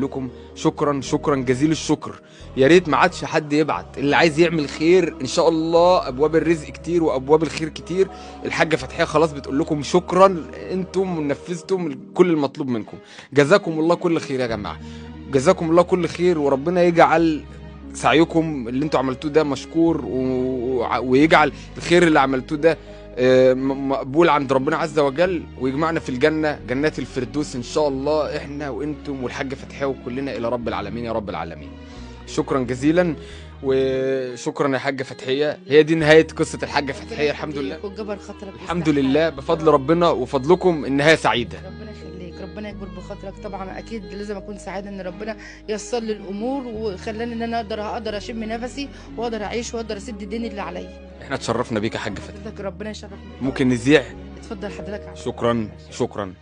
لكم شكرا شكرا جزيل الشكر. يا ريت ما عادش حد يبعت، اللي عايز يعمل خير ان شاء الله ابواب الرزق كتير وابواب الخير كتير. الحاجه فتحيه خلاص بتقول لكم شكرا، انتم نفذتم كل المطلوب منكم. جزاكم الله كل خير يا جماعه، جزاكم الله كل خير، وربنا يجعل سعيكم اللي انتوا عملتوه ده مشكور ويجعل الخير اللي عملتوه ده مقبول عند ربنا عز وجل، ويجمعنا في الجنة جنات الفردوس إن شاء الله، إحنا وإنتم والحاجة فتحية وكلنا إلى رب العالمين يا رب العالمين. شكرا جزيلا وشكرا يا حاجة فتحية. هي دي نهاية قصة الحاجة فتحية. الحمد لله وجبر خاطرك، الحمد لله بفضل ربنا وفضلكم النهاية سعيدة. ربنا يخليك، ربنا يكبر بخاطرك. طبعا اكيد لازم اكون سعيده ان ربنا ييسر لي الامور وخلاني ان انا اقدر اشم نفسي واقدر اعيش واقدر اسد الدين اللي عليا. احنا اتشرفنا بيك يا حاجة فتحية. حضرتك ربنا يشرفك. ممكن نذيع؟ اتفضل حضرتك. شكرا شكرا.